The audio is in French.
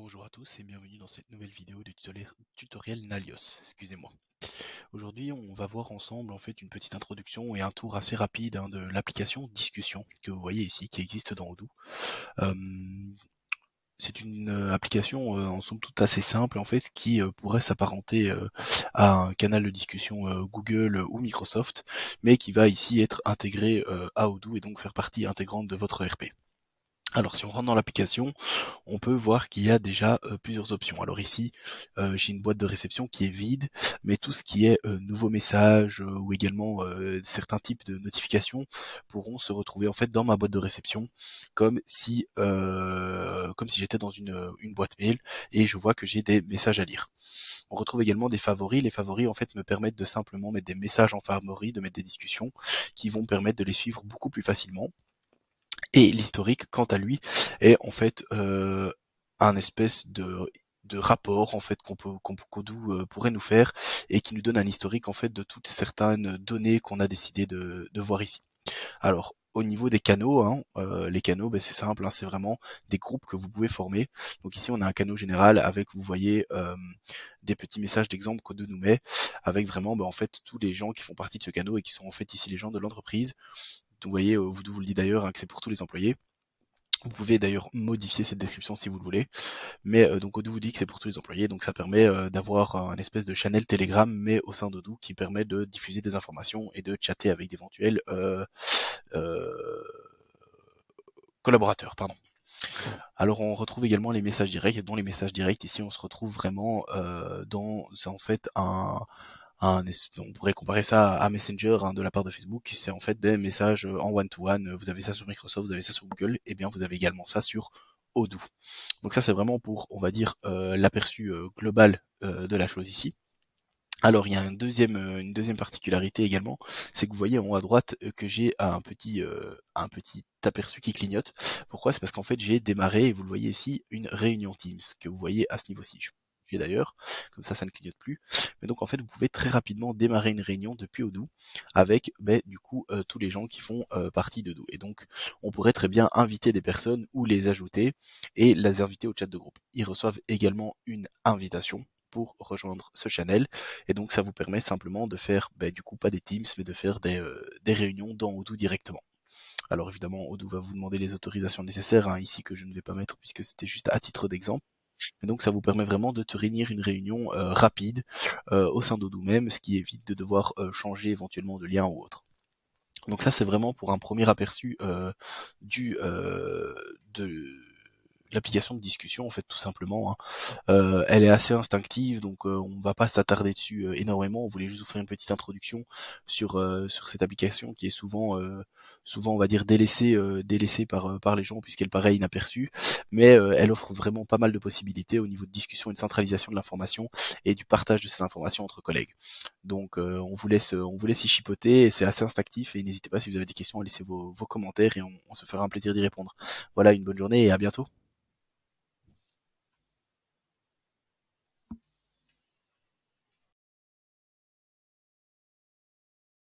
Bonjour à tous et bienvenue dans cette nouvelle vidéo du tutoriel Nalios. Excusez-moi. Aujourd'hui, on va voir ensemble en fait une petite introduction et un tour assez rapide de l'application Discussion que vous voyez ici, qui existe dans Odoo. Euh, c'est une application en somme toute assez simple en fait qui pourrait s'apparenter à un canal de discussion Google ou Microsoft, mais qui va ici être intégré à Odoo et donc faire partie intégrante de votre ERP. Alors si on rentre dans l'application, on peut voir qu'il y a déjà plusieurs options. Alors ici, j'ai une boîte de réception qui est vide, mais tout ce qui est nouveaux messages ou également certains types de notifications pourront se retrouver en fait dans ma boîte de réception, comme si j'étais dans une boîte mail et je vois que j'ai des messages à lire. On retrouve également des favoris. Les favoris en fait me permettent de simplement mettre des messages en favoris, de mettre des discussions qui vont me permettre de les suivre beaucoup plus facilement. Et l'historique, quant à lui, est en fait un espèce de rapport en fait qu'Odoo pourrait nous faire et qui nous donne un historique en fait de toutes certaines données qu'on a décidé de voir ici. Alors au niveau des canaux, les canaux, c'est simple, c'est vraiment des groupes que vous pouvez former. Donc ici on a un canal général avec, vous voyez, des petits messages d'exemple qu'Odoo nous met, avec vraiment en fait tous les gens qui font partie de ce canal et qui sont en fait ici les gens de l'entreprise. Donc vous voyez, Odoo vous le dit d'ailleurs que c'est pour tous les employés. Vous pouvez d'ailleurs modifier cette description si vous le voulez, mais donc Odoo vous dit que c'est pour tous les employés, donc ça permet d'avoir un espèce de channel Telegram, mais au sein d'Odoo qui permet de diffuser des informations et de chatter avec d'éventuels euh, collaborateurs. Pardon. Alors on retrouve également les messages directs, et dans les messages directs ici on se retrouve vraiment dans en fait on pourrait comparer ça à Messenger de la part de Facebook, c'est en fait des messages en one-to-one, vous avez ça sur Microsoft, vous avez ça sur Google, et bien vous avez également ça sur Odoo. Donc ça c'est vraiment pour, on va dire, l'aperçu global de la chose ici. Alors il y a une deuxième particularité également, c'est que vous voyez en haut à droite que j'ai un petit aperçu qui clignote. Pourquoi? C'est parce qu'en fait j'ai démarré, et vous le voyez ici, une réunion Teams, que vous voyez à ce niveau-ci. J'ai d'ailleurs, comme ça ne clignote plus. Mais donc en fait vous pouvez très rapidement démarrer une réunion depuis Odoo avec du coup tous les gens qui font partie d'Odoo. Et donc on pourrait très bien inviter des personnes ou les ajouter et les inviter au chat de groupe. Ils reçoivent également une invitation pour rejoindre ce channel, et donc ça vous permet simplement de faire du coup pas des Teams mais de faire des réunions dans Odoo directement. Alors évidemment Odoo va vous demander les autorisations nécessaires ici, que je ne vais pas mettre puisque c'était juste à titre d'exemple, et donc ça vous permet vraiment de te réunir une réunion rapide au sein d'Odoo même, ce qui évite de devoir changer éventuellement de lien ou autre. Donc ça c'est vraiment pour un premier aperçu de l'application de discussion en fait, tout simplement. Elle est assez instinctive, donc on va pas s'attarder dessus énormément. On voulait juste vous faire une petite introduction sur cette application qui est souvent on va dire délaissée par les gens puisqu'elle paraît inaperçue, mais elle offre vraiment pas mal de possibilités au niveau de discussion et de centralisation de l'information et du partage de ces informations entre collègues. Donc on vous laisse y chipoter, et c'est assez instinctif, et n'hésitez pas si vous avez des questions à laisser vos commentaires et on se fera un plaisir d'y répondre. Voilà, une bonne journée et à bientôt.